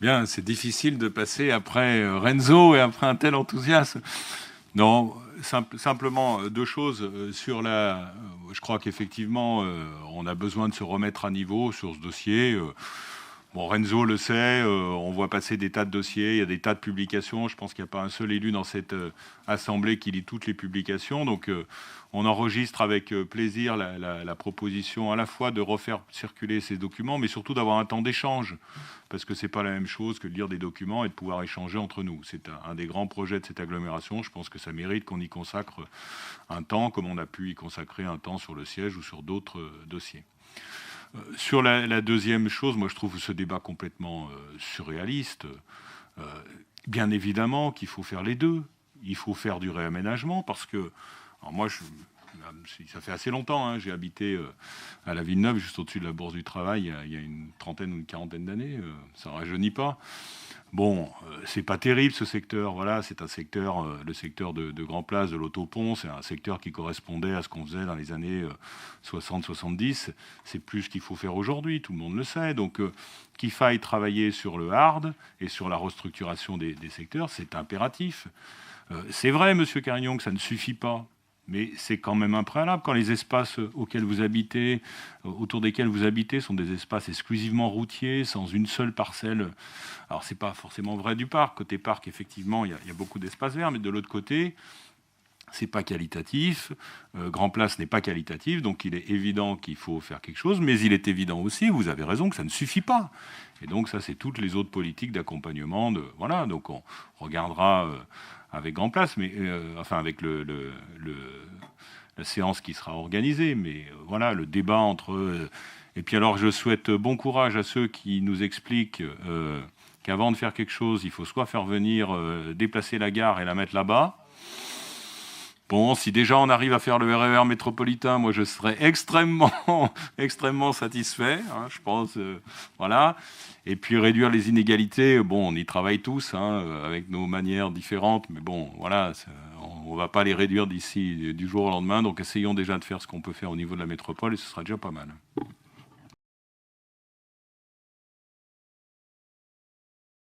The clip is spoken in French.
Bien, c'est difficile de passer après Renzo et après un tel enthousiasme. Non, simplement deux choses. Je crois qu'effectivement, on a besoin de se remettre à niveau sur ce dossier. Bon, Renzo le sait, on voit passer des tas de dossiers, il y a des tas de publications. Je pense qu'il n'y a pas un seul élu dans cette assemblée qui lit toutes les publications. Donc, on enregistre avec plaisir la proposition à la fois de refaire circuler ces documents, mais surtout d'avoir un temps d'échange. Parce que ce n'est pas la même chose que de lire des documents et de pouvoir échanger entre nous. C'est un des grands projets de cette agglomération. Je pense que ça mérite qu'on y consacre un temps, comme on a pu y consacrer un temps sur le siège ou sur d'autres dossiers. Sur la deuxième chose, moi je trouve ce débat complètement surréaliste. Euh, Bien évidemment qu'il faut faire les deux. Il faut faire du réaménagement parce que, alors moi, ça fait assez longtemps, hein, j'ai habité à la Villeneuve, juste au-dessus de la Bourse du Travail, il y a une trentaine ou une quarantaine d'années. Ça ne rajeunit pas. Bon, c'est pas terrible ce secteur. Voilà, c'est un secteur, le secteur de Grand Place, de l'Autopont, c'est un secteur qui correspondait à ce qu'on faisait dans les années 60-70. C'est plus ce qu'il faut faire aujourd'hui, tout le monde le sait. Donc, qu'il faille travailler sur le hard et sur la restructuration des secteurs, c'est impératif. C'est vrai, Monsieur Carignon, que ça ne suffit pas. Mais c'est quand même un préalable. Quand les espaces auxquels vous habitez, autour desquels vous habitez, sont des espaces exclusivement routiers, sans une seule parcelle. Alors, c'est pas forcément vrai du parc. Côté parc, effectivement, il y a beaucoup d'espaces verts, mais de l'autre côté, c'est pas qualitatif. Grand Place n'est pas qualitatif, donc il est évident qu'il faut faire quelque chose, mais il est évident aussi, vous avez raison, que ça ne suffit pas. Et donc, ça, c'est toutes les autres politiques d'accompagnement. Voilà, donc on regardera avec Grand Place, mais enfin avec la séance qui sera organisée. Mais voilà, le débat entre... et puis alors, je souhaite bon courage à ceux qui nous expliquent qu'avant de faire quelque chose, il faut soit faire venir, déplacer la gare et la mettre là-bas. Bon, si déjà on arrive à faire le RER métropolitain, moi je serais extrêmement satisfait, hein, je pense. Voilà. Et puis réduire les inégalités, bon, on y travaille tous, hein, avec nos manières différentes, mais bon, voilà, on ne va pas les réduire d'ici du jour au lendemain. Donc essayons déjà de faire ce qu'on peut faire au niveau de la métropole et ce sera déjà pas mal.